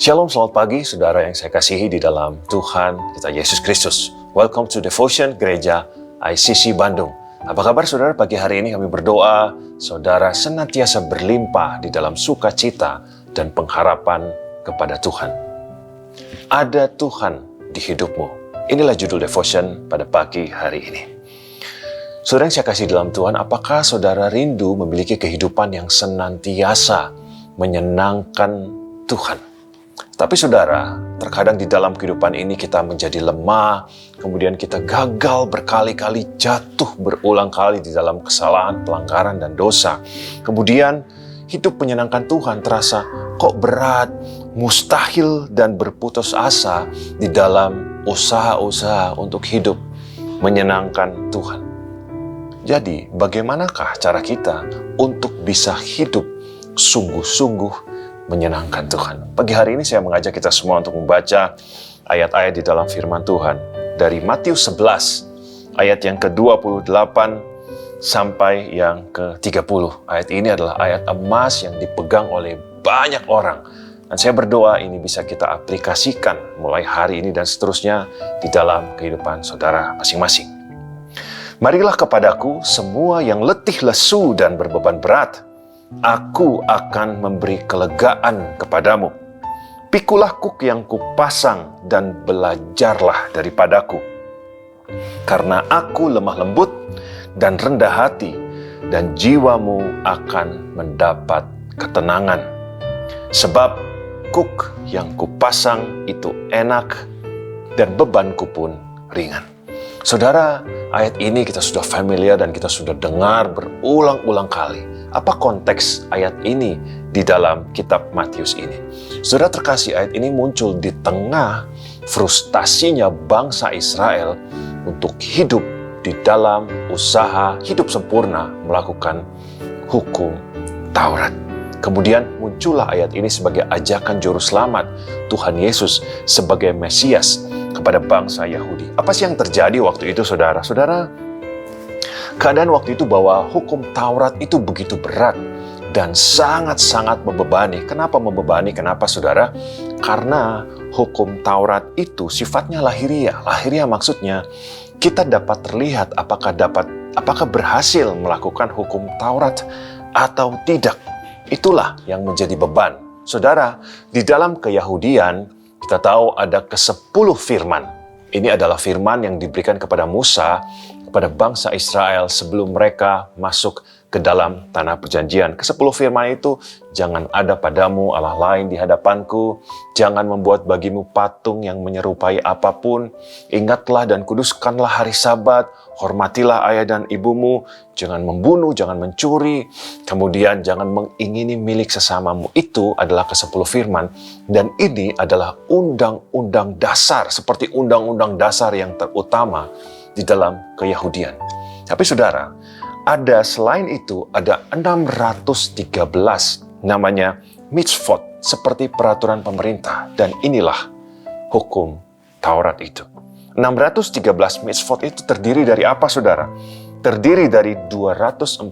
Shalom, selamat pagi saudara yang saya kasihi di dalam Tuhan kita Yesus Kristus. Welcome to Devotion Gereja ICC Bandung. Apa kabar saudara? Pagi hari ini kami berdoa saudara senantiasa berlimpah di dalam sukacita dan pengharapan kepada Tuhan. Ada Tuhan di hidupmu. Inilah judul Devotion pada pagi hari ini. Saudara yang saya kasih dalam Tuhan, apakah saudara rindu memiliki kehidupan yang senantiasa menyenangkan Tuhan? Tapi saudara, terkadang di dalam kehidupan ini kita menjadi lemah, kemudian kita gagal berkali-kali, jatuh berulang kali di dalam kesalahan, pelanggaran, dan dosa. Kemudian hidup menyenangkan Tuhan terasa kok berat, mustahil, dan berputus asa di dalam usaha-usaha untuk hidup menyenangkan Tuhan. Jadi, bagaimanakah cara kita untuk bisa hidup sungguh-sungguh menyenangkan Tuhan? Pagi hari ini saya mengajak kita semua untuk membaca ayat-ayat di dalam firman Tuhan dari Matius 11 ayat yang ke-28 sampai yang ke-30. Ayat ini adalah ayat emas yang dipegang oleh banyak orang, dan saya berdoa ini bisa kita aplikasikan mulai hari ini dan seterusnya di dalam kehidupan saudara masing-masing. Marilah kepadaku semua yang letih lesu dan berbeban berat, Aku akan memberi kelegaan kepadamu. Pikulah kuk yang kupasang dan belajarlah daripadaku. Karena aku lemah lembut dan rendah hati, dan jiwamu akan mendapat ketenangan. Sebab kuk yang kupasang itu enak dan bebanku pun ringan. Saudara, ayat ini kita sudah familiar dan kita sudah dengar berulang-ulang kali. Apa konteks ayat ini di dalam kitab Matius ini? Saudara terkasih, ayat ini muncul di tengah frustasinya bangsa Israel untuk hidup di dalam usaha hidup sempurna melakukan hukum Taurat. Kemudian muncullah ayat ini sebagai ajakan juru selamat Tuhan Yesus sebagai Mesias kepada bangsa Yahudi. Apa sih yang terjadi waktu itu, saudara? Saudara, keadaan waktu itu bahwa hukum Taurat itu begitu berat dan sangat-sangat membebani. Kenapa membebani? Kenapa, saudara? Karena hukum Taurat itu sifatnya lahiriah. Lahiriah maksudnya kita dapat terlihat apakah berhasil melakukan hukum Taurat atau tidak. Itulah yang menjadi beban. Saudara, di dalam keyahudian kita tahu ada ke-10 firman. Ini adalah firman yang diberikan kepada Musa, kepada bangsa Israel sebelum mereka masuk ke dalam tanah perjanjian. Ke-10 firman itu, jangan ada padamu Allah lain di hadapanku, jangan membuat bagimu patung yang menyerupai apapun, ingatlah dan kuduskanlah hari Sabat, hormatilah ayah dan ibumu, jangan membunuh, jangan mencuri, kemudian jangan mengingini milik sesamamu. Itu adalah ke-10 firman, dan ini adalah undang-undang dasar, seperti undang-undang dasar yang terutama di dalam keyahudian. Tapi saudara, selain itu ada 613 namanya mitzvot seperti peraturan pemerintah, dan inilah hukum Taurat itu. 613 mitzvot itu terdiri dari apa, saudara? Terdiri dari 248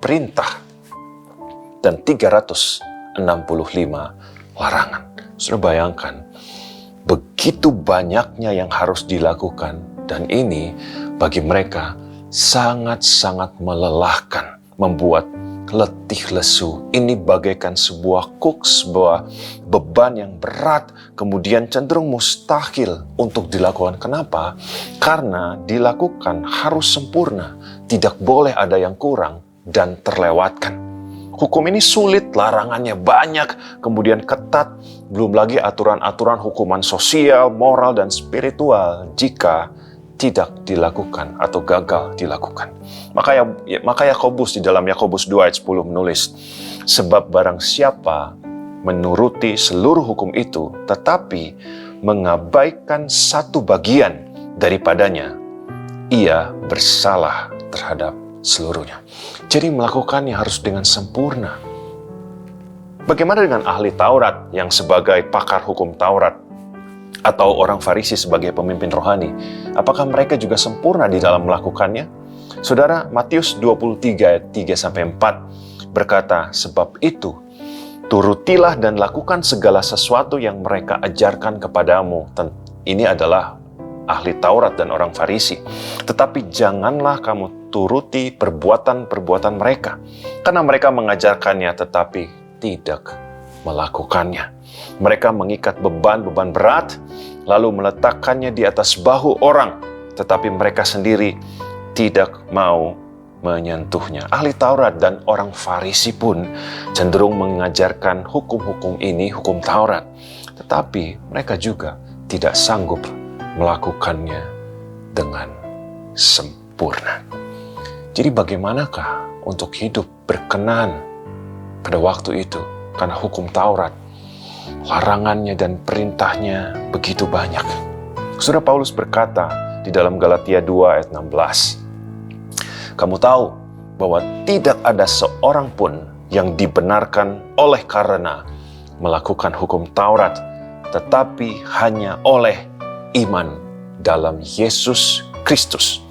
perintah dan 365 larangan. Saudara bayangkan, begitu banyaknya yang harus dilakukan, dan ini bagi mereka sangat-sangat melelahkan, membuat letih lesu. Ini bagaikan sebuah sebuah beban yang berat, kemudian cenderung mustahil untuk dilakukan. Kenapa? Karena dilakukan harus sempurna, tidak boleh ada yang kurang dan terlewatkan. Hukum ini sulit, larangannya banyak, kemudian ketat, belum lagi aturan-aturan hukuman sosial, moral, dan spiritual jika tidak dilakukan atau gagal dilakukan. Maka Yakobus di dalam Yakobus 2 ayat 10 menulis, sebab barang siapa menuruti seluruh hukum itu tetapi mengabaikan satu bagian daripadanya, ia bersalah terhadap seluruhnya. Jadi melakukannya harus dengan sempurna. Bagaimana dengan ahli Taurat yang sebagai pakar hukum Taurat? Atau orang Farisi sebagai pemimpin rohani, apakah mereka juga sempurna di dalam melakukannya? Saudara, Matius 23 ayat 3-4 berkata, sebab itu Turutilah dan lakukan segala sesuatu yang mereka ajarkan kepadamu. Ini adalah ahli Taurat dan orang Farisi. Tetapi janganlah kamu turuti perbuatan-perbuatan mereka, karena mereka mengajarkannya tetapi tidak melakukannya. Mereka mengikat beban-beban berat, lalu meletakkannya di atas bahu orang, tetapi mereka sendiri tidak mau menyentuhnya. Ahli Taurat dan orang Farisi pun cenderung mengajarkan hukum-hukum ini, hukum Taurat, tetapi mereka juga tidak sanggup melakukannya dengan sempurna. Jadi bagaimanakah untuk hidup berkenan pada waktu itu? Karena hukum Taurat, larangannya dan perintahnya begitu banyak. Saudara Paulus berkata di dalam Galatia 2 ayat 16, kamu tahu bahwa tidak ada seorang pun yang dibenarkan oleh karena melakukan hukum Taurat, tetapi hanya oleh iman dalam Yesus Kristus.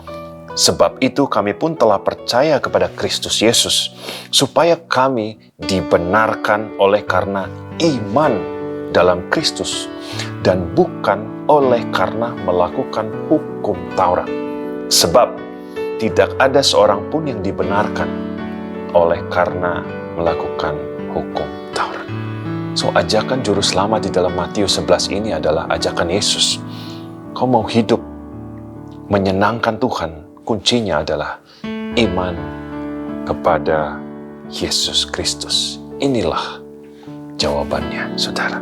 Sebab itu kami pun telah percaya kepada Kristus Yesus, supaya kami dibenarkan oleh karena iman dalam Kristus, dan bukan oleh karena melakukan hukum Taurat. Sebab tidak ada seorang pun yang dibenarkan oleh karena melakukan hukum Taurat. So, ajakan juru selamat di dalam Matius 11 ini adalah ajakan Yesus. Kau mau hidup menyenangkan Tuhan, kuncinya adalah iman kepada Yesus Kristus. Inilah jawabannya, saudara.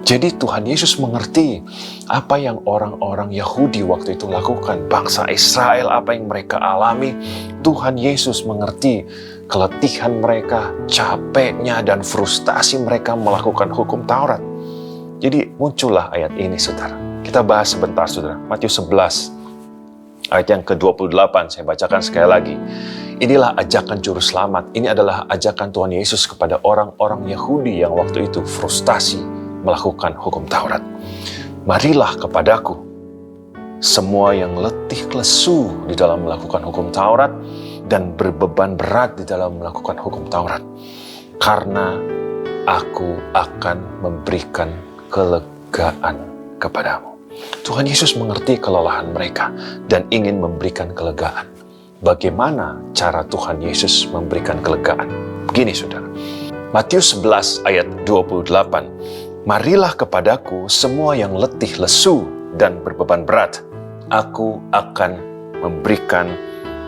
Jadi Tuhan Yesus mengerti apa yang orang-orang Yahudi waktu itu lakukan. Bangsa Israel, apa yang mereka alami. Tuhan Yesus mengerti keletihan mereka, capeknya dan frustasi mereka melakukan hukum Taurat. Jadi muncullah ayat ini, saudara. Kita bahas sebentar, saudara. Matius 11, ayat yang ke-28, saya bacakan sekali lagi. Inilah ajakan juru selamat. Ini adalah ajakan Tuhan Yesus kepada orang-orang Yahudi yang waktu itu frustasi melakukan hukum Taurat. Marilah kepadaku, semua yang letih lesu di dalam melakukan hukum Taurat dan berbeban berat di dalam melakukan hukum Taurat, karena aku akan memberikan kelegaan kepadamu. Tuhan Yesus mengerti kelelahan mereka dan ingin memberikan kelegaan. Bagaimana cara Tuhan Yesus memberikan kelegaan? Begini, saudara. Matius 11 ayat 28. Marilah kepadaku semua yang letih lesu dan berbeban berat, aku akan memberikan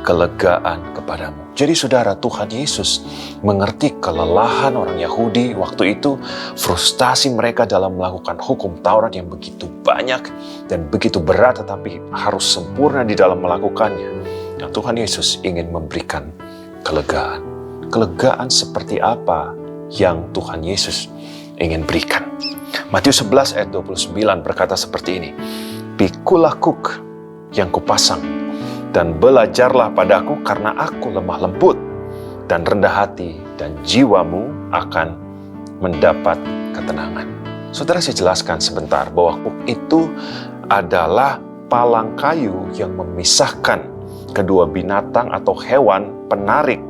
kelegaan kepadamu. Jadi saudara, Tuhan Yesus mengerti kelelahan orang Yahudi waktu itu, frustasi mereka dalam melakukan hukum Taurat yang begitu banyak dan begitu berat, tetapi harus sempurna di dalam melakukannya. Nah, Tuhan Yesus ingin memberikan kelegaan. Kelegaan seperti apa yang Tuhan Yesus ingin berikan? Matius 11 ayat 29 berkata seperti ini. Pikulah kuk yang kupasang, dan belajarlah padaku karena aku lemah lembut dan rendah hati, dan jiwamu akan mendapat ketenangan. Saudara, saya jelaskan sebentar bahwa kuk itu adalah palang kayu yang memisahkan kedua binatang atau hewan penarik,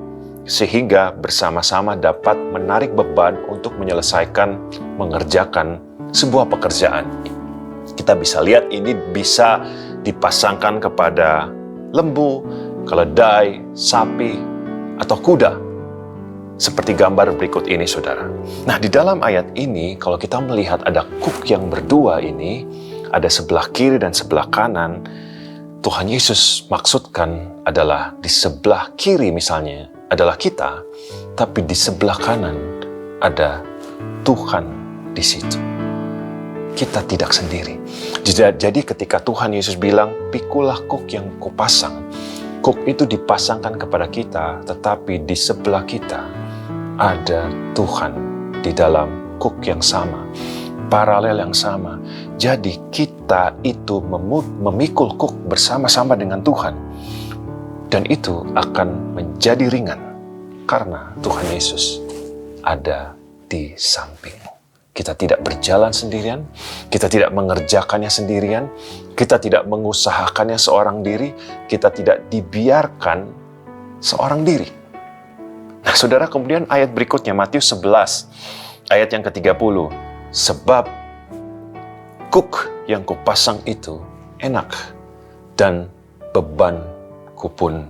sehingga bersama-sama dapat menarik beban untuk menyelesaikan, mengerjakan sebuah pekerjaan. Kita bisa lihat ini bisa dipasangkan kepada lembu, keledai, sapi, atau kuda. Seperti gambar berikut ini, saudara. Nah, di dalam ayat ini, kalau kita melihat ada kuk yang berdua ini, ada sebelah kiri dan sebelah kanan, Tuhan Yesus maksudkan adalah di sebelah kiri misalnya adalah kita, tapi di sebelah kanan ada Tuhan di situ. Kita tidak sendiri. Jadi ketika Tuhan Yesus bilang, pikulah kuk yang kupasang, kuk itu dipasangkan kepada kita, tetapi di sebelah kita ada Tuhan di dalam kuk yang sama, paralel yang sama. Jadi kita itu memikul kuk bersama-sama dengan Tuhan, dan itu akan menjadi ringan karena Tuhan Yesus ada di sampingmu. Kita tidak berjalan sendirian, kita tidak mengerjakannya sendirian, kita tidak mengusahakannya seorang diri, kita tidak dibiarkan seorang diri. Nah, saudara, kemudian ayat berikutnya, Matius 11, Ayat yang ke-30, sebab kuk yang kupasang itu enak dan bebanku pun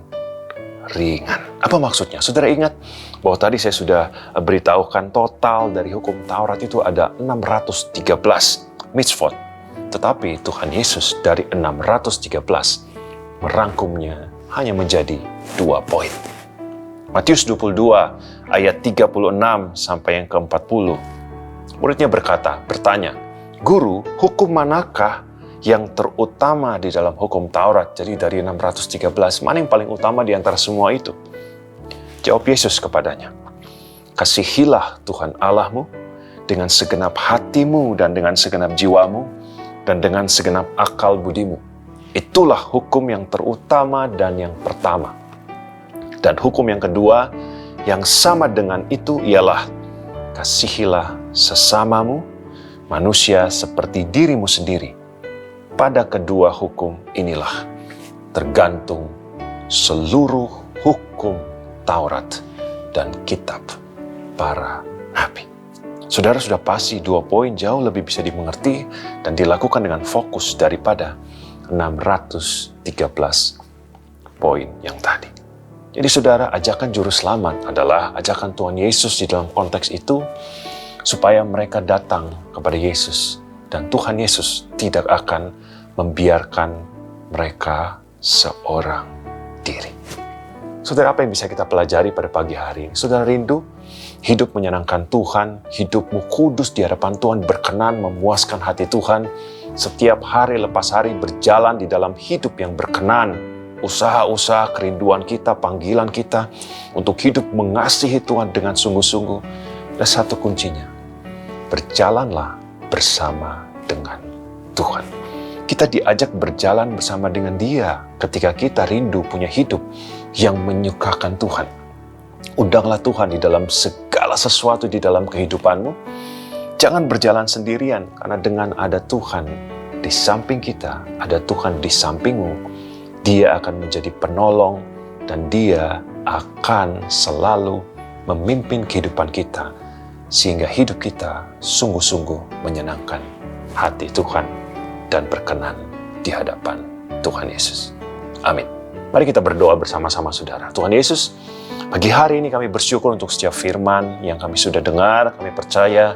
ringan. Apa maksudnya? Saudara ingat bahwa tadi saya sudah beritahukan total dari hukum Taurat itu ada 613 mitzvot. Tetapi Tuhan Yesus dari 613 merangkumnya hanya menjadi 2 poin. Matius 22 ayat 36 sampai yang ke-40. Muridnya bertanya, "Guru, hukum manakah yang terutama di dalam hukum Taurat?" Jadi dari 613, mana yang paling utama di antara semua itu? Jawab Yesus kepadanya, "Kasihilah Tuhan Allahmu dengan segenap hatimu dan dengan segenap jiwamu dan dengan segenap akal budimu. Itulah hukum yang terutama dan yang pertama. Dan hukum yang kedua yang sama dengan itu ialah kasihilah sesamamu manusia seperti dirimu sendiri. Pada kedua hukum inilah tergantung seluruh hukum Taurat dan kitab para nabi." Saudara sudah pasti 2 poin jauh lebih bisa dimengerti dan dilakukan dengan fokus daripada 613 poin yang tadi. Jadi saudara, ajakan juru selamat adalah ajakan Tuhan Yesus di dalam konteks itu supaya mereka datang kepada Yesus dan Tuhan Yesus tidak akan membiarkan mereka seorang diri. Saudara, apa yang bisa kita pelajari pada pagi hari ini? Saudara rindu hidup menyenangkan Tuhan, hidupmu kudus di hadapan Tuhan, berkenan, memuaskan hati Tuhan, setiap hari lepas hari berjalan di dalam hidup yang berkenan, usaha-usaha kerinduan kita, panggilan kita untuk hidup mengasihi Tuhan dengan sungguh-sungguh. Dan satu kuncinya, berjalanlah bersama dengan Tuhan. Kita diajak berjalan bersama dengan Dia ketika kita rindu punya hidup yang menyukakan Tuhan. Undanglah Tuhan di dalam segala sesuatu di dalam kehidupanmu. Jangan berjalan sendirian, karena dengan ada Tuhan di samping kita, ada Tuhan di sampingmu, Dia akan menjadi penolong dan Dia akan selalu memimpin kehidupan kita sehingga hidup kita sungguh-sungguh menyenangkan hati Tuhan dan berkenan di hadapan Tuhan Yesus. Amin. Mari kita berdoa bersama-sama saudara. Tuhan Yesus, pagi hari ini kami bersyukur untuk setiap firman yang kami sudah dengar. Kami percaya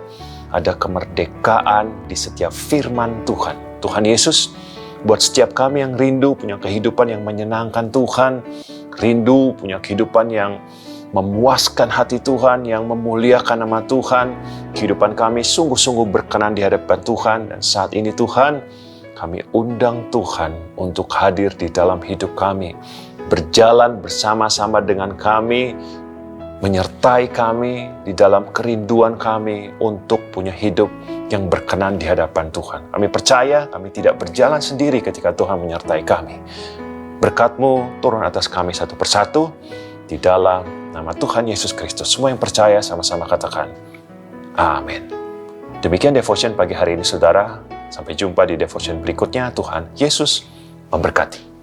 ada kemerdekaan di setiap firman Tuhan. Tuhan Yesus, buat setiap kami yang rindu punya kehidupan yang menyenangkan Tuhan, rindu punya kehidupan yang memuaskan hati Tuhan, yang memuliakan nama Tuhan, kehidupan kami sungguh-sungguh berkenan di hadapan Tuhan. Dan saat ini Tuhan, kami undang Tuhan untuk hadir di dalam hidup kami, berjalan bersama-sama dengan kami, menyertai kami di dalam kerinduan kami untuk punya hidup yang berkenan di hadapan Tuhan. Kami percaya kami tidak berjalan sendiri ketika Tuhan menyertai kami. Berkat-Mu turun atas kami satu persatu di dalam nama Tuhan Yesus Kristus. Semua yang percaya sama-sama katakan, amin. Demikian devotion pagi hari ini saudara. Sampai jumpa di devotion berikutnya. Tuhan Yesus memberkati.